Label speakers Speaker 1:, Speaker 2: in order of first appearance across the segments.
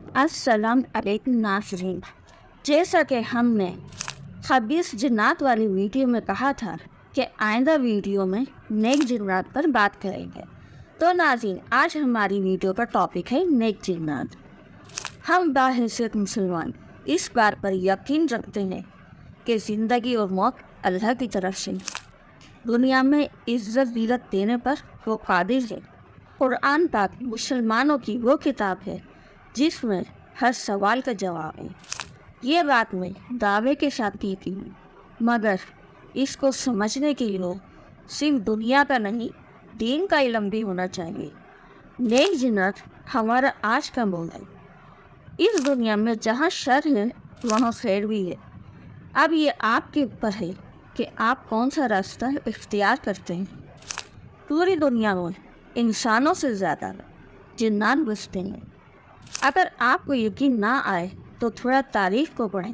Speaker 1: अस्सलाम अलैकुम नाज़रीन। जैसा कि हमने खबीस जिन्नात वाली वीडियो में कहा था कि आइंदा वीडियो में नेक जिन्नात पर बात करेंगे, तो नाज़रीन आज हमारी वीडियो का टॉपिक है नेक जिन्नात। हम बाहैसियत मुसलमान इस बात पर यकीन रखते हैं कि ज़िंदगी और मौत अल्लाह की तरफ से, दुनिया में इज़्ज़त ज़िल्लत देने पर वो कादिर है। कुरान पाक मुसलमानों की वो किताब है जिसमें हर सवाल का जवाब है। ये बात मैं दावे के साथ कहती हूँ, मगर इसको समझने के लिए सिर्फ दुनिया का नहीं, दीन का इल्म भी होना चाहिए। नेक जिन्नात हमारा आज का मौल है। इस दुनिया में जहाँ शर है वहाँ खैर भी है। अब ये आपके ऊपर है कि आप कौन सा रास्ता इख्तियार करते हैं। पूरी दुनिया में इंसानों से ज़्यादा जिन्नात बसते हैं। अगर आपको यकीन ना आए तो थोड़ा तारीफ़ को पढ़ें।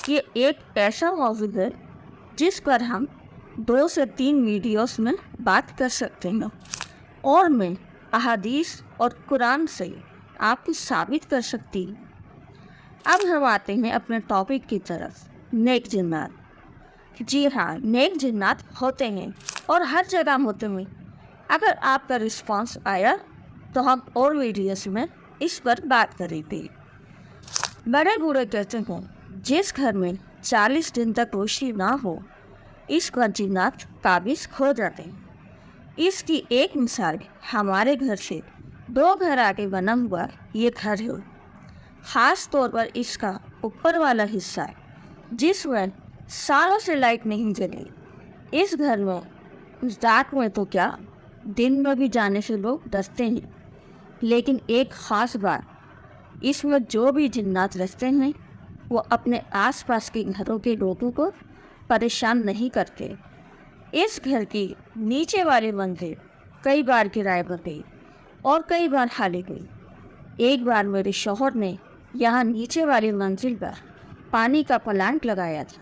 Speaker 1: ये एक ऐसा मौजू है जिस पर हम 2 से 3 वीडियोस में बात कर सकते हैं और मैं अहादीस और कुरान से आपको साबित कर सकती हूँ। अब हम आते हैं अपने टॉपिक की तरफ, नेक जिन्नात। जी हाँ, नेक जिन्नात होते हैं और हर जगह होते हैं। अगर आपका रिस्पांस आया तो हम और वीडियोस में इस पर बात करेंगे। बड़े बूढ़े कहते हैं जिस घर में 40 दिन तक रोशनी ना हो, इस पर जिन्नात काबिज हो जाते हैं। इसकी एक मिसाल हमारे घर से 2 घर आगे बना हुआ ये घर है। ख़ास तौर पर इसका ऊपर वाला हिस्सा जिसमें सालों से लाइट नहीं जली। इस घर में रात में तो क्या, दिन में भी जाने से लोग डरते हैं। लेकिन एक ख़ास बात, इसमें जो भी जिन्नात रहते हैं वो अपने आसपास के घरों के लोगों को परेशान नहीं करते। इस घर की नीचे वाली मंजिल कई बार किराए पर गई और कई बार खाली गई। एक बार मेरे शौहर ने यहाँ नीचे वाली मंजिल पर पानी का प्लांट लगाया था।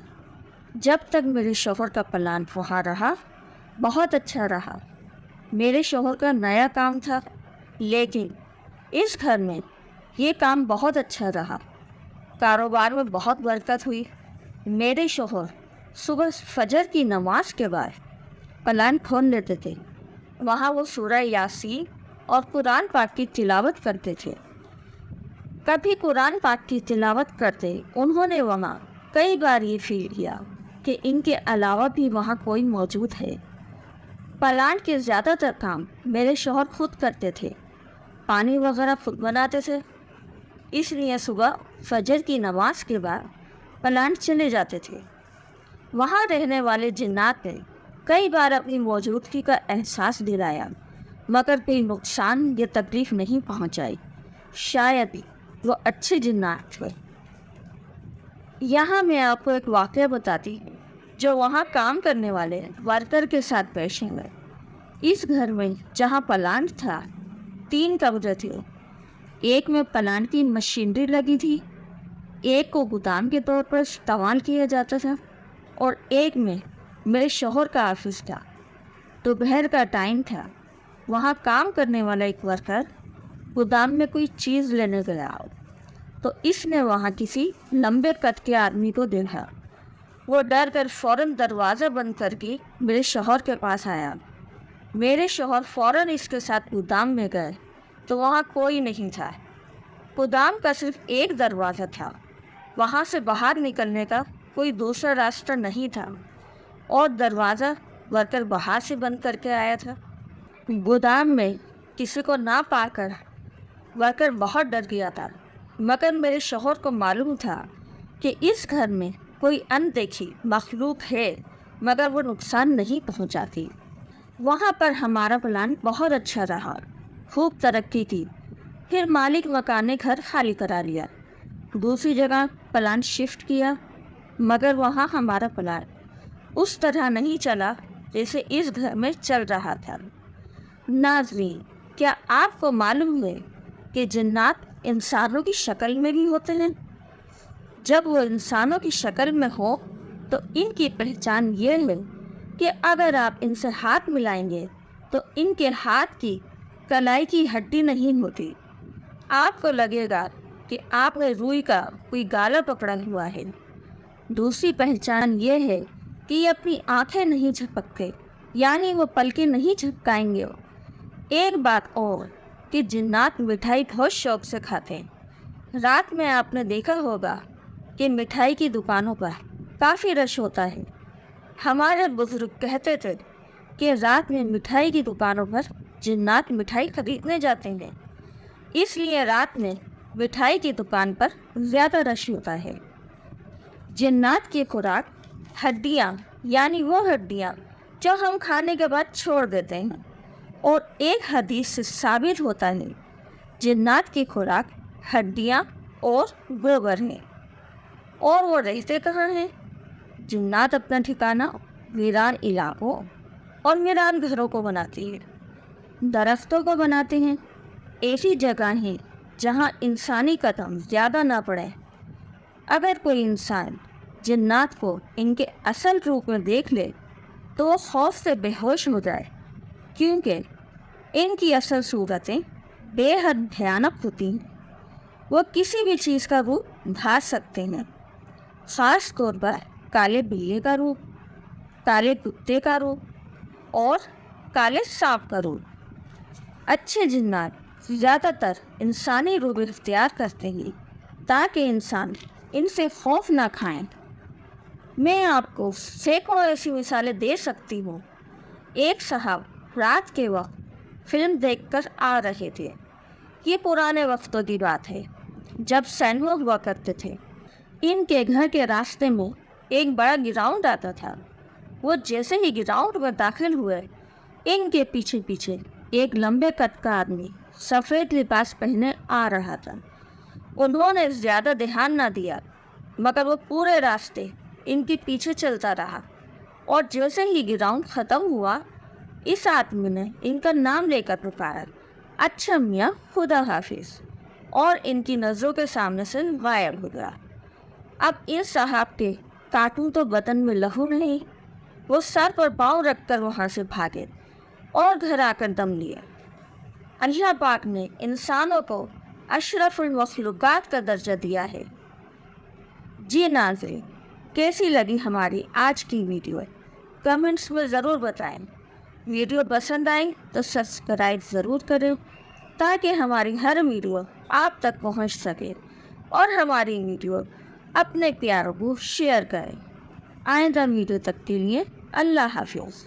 Speaker 1: जब तक मेरे शौहर का प्लांट वहाँ रहा, बहुत अच्छा रहा। मेरे शौहर का नया काम था, लेकिन इस घर में ये काम बहुत अच्छा रहा। कारोबार में बहुत बरकत हुई। मेरे शौहर सुबह फजर की नमाज के बाद प्लांट खोल लेते थे। वहाँ वो सूरह यासीन और कुरान पाक की तिलावत करते थे। कभी कुरान पाक की तिलावत करते उन्होंने वहाँ कई बार ये फील किया कि इनके अलावा भी वहाँ कोई मौजूद है। प्लांट के ज़्यादातर काम मेरे शौहर खुद करते थे। पानी वगैरह खुद बनाते थे, इसलिए सुबह फजर की नमाज के बाद प्लांट चले जाते थे। वहाँ रहने वाले जिन्नात ने कई बार अपनी मौजूदगी का एहसास दिलाया, मगर कोई नुकसान या तकलीफ़ नहीं पहुँचाई। शायद ही वो अच्छे जिन्नात थे। यहाँ मैं आपको एक वाक़या बताती हूँ जो वहाँ काम करने वाले वर्कर के साथ पेश हुए। इस घर में जहाँ प्लांट था 3 कमरे थे। एक में प्लांट की मशीनरी लगी थी, एक को गोदाम के तौर पर इस्तेमाल किया जाता था और एक में मेरे शौहर का ऑफिस था। दोपहर का टाइम था। वहाँ काम करने वाला एक वर्कर गोदाम में कोई चीज़ लेने गया तो इसने वहाँ किसी लंबे कद के आदमी को देखा। वो डर कर फ़ौरन दरवाज़ा बंद करके मेरे शौहर के पास आया। मेरे शौहर फ़ौरन इसके साथ गोदाम में गए तो वहाँ कोई नहीं था। गोदाम का सिर्फ एक दरवाज़ा था। वहाँ से बाहर निकलने का कोई दूसरा रास्ता नहीं था और दरवाज़ा वर्कर बाहर से बंद करके आया था। गोदाम में किसी को ना पाकर वर्कर बहुत डर गया था, मगर मेरे शौहर को मालूम था कि इस घर में कोई अनदेखी मखलूक है, मगर वो नुकसान नहीं पहुंचाती। वहाँ पर हमारा प्लान बहुत अच्छा रहा, खूब तरक्की की। फिर मालिक मकान ने घर खाली करा लिया, दूसरी जगह प्लान शिफ्ट किया, मगर वहाँ हमारा प्लान उस तरह नहीं चला जैसे इस घर में चल रहा था। नाज़रीन, क्या आपको मालूम है कि जिन्नात इंसानों की शक्ल में भी होते हैं? जब वो इंसानों की शक्ल में हो तो इनकी पहचान ये है कि अगर आप इनसे हाथ मिलाएंगे तो इनके हाथ की कलाई की हड्डी नहीं होती। आपको लगेगा कि आपने रुई का कोई गाला पकड़ा हुआ है। दूसरी पहचान ये है कि ये अपनी आंखें नहीं झपकते, यानी वो पलकें नहीं झपकाएंगे। एक बात और कि जिन्नात मिठाई बहुत शौक से खाते हैं। रात में आपने देखा होगा कि मिठाई की दुकानों पर काफ़ी रश होता है। हमारे बुजुर्ग कहते थे कि रात में मिठाई की दुकानों पर जिन्नात मिठाई खरीदने जाते हैं, इसलिए रात में मिठाई की दुकान पर ज़्यादा रश होता है। जिन्नात की खुराक हड्डियाँ, यानी वो हड्डियाँ जो हम खाने के बाद छोड़ देते हैं। और एक हदीस से साबित होता है जिन्नात की खुराक हड्डियाँ और गोबर है। और वो रहते कहाँ हैं? जिन्नात अपना ठिकाना वीरान इलाकों और वीरान घरों को बनाती है, दरख्तों को बनाते हैं। ऐसी जगह है जहाँ इंसानी कदम ज़्यादा ना पड़े। अगर कोई इंसान जिन्नात को इनके असल रूप में देख ले तो वो खौफ से बेहोश हो जाए, क्योंकि इनकी असल सूरतें बेहद भयानक होती हैं। वो किसी भी चीज़ का रूप धार सकते हैं, ख़ास तौर पर काले बिल्ली का रूप, काले कुत्ते का रूप और काले सांप का रूप। अच्छे जिन्नात ज़्यादातर इंसानी रूप इख्तियार करते हैं ताकि इंसान इनसे खौफ ना खाएं। मैं आपको सैकड़ों ऐसी मिसालें दे सकती हूँ। एक साहब रात के वक्त फिल्म देखकर आ रहे थे। ये पुराने वक्तों की बात है, जब सिनेमा हुआ करते थे। इनके घर के रास्ते में एक बड़ा ग्राउंड आता था। वो जैसे ही ग्राउंड में दाखिल हुए, इनके पीछे पीछे एक लंबे कद का आदमी सफ़ेद लिबास पहने आ रहा था। उन्होंने ज़्यादा ध्यान ना दिया, मगर वो पूरे रास्ते इनके पीछे चलता रहा। और जैसे ही ग्राउंड ख़त्म हुआ, इस आदमी ने इनका नाम लेकर पुकारा, अच्छा मियाँ खुदा हाफिज़, और इनकी नज़रों के सामने से गायब हो गया। अब इस साहब के काटूं तो बदन में लहू नहीं, वो सर पर पाँव रखकर वहाँ से भागे और घर आकर दम लिए। अल्लाह पाक ने इंसानों को अशरफुल मखलूक़ात का दर्जा दिया है। जी नाज़रीन, कैसी लगी हमारी आज की वीडियो? कमेंट्स में ज़रूर बताएं। वीडियो पसंद आई तो सब्सक्राइब ज़रूर करें ताकि हमारी हर वीडियो आप तक पहुंच सके, और हमारी वीडियो अपने प्यारों को शेयर करें। आइंदा वीडियो तक के लिए अल्लाह हाफ़िज़।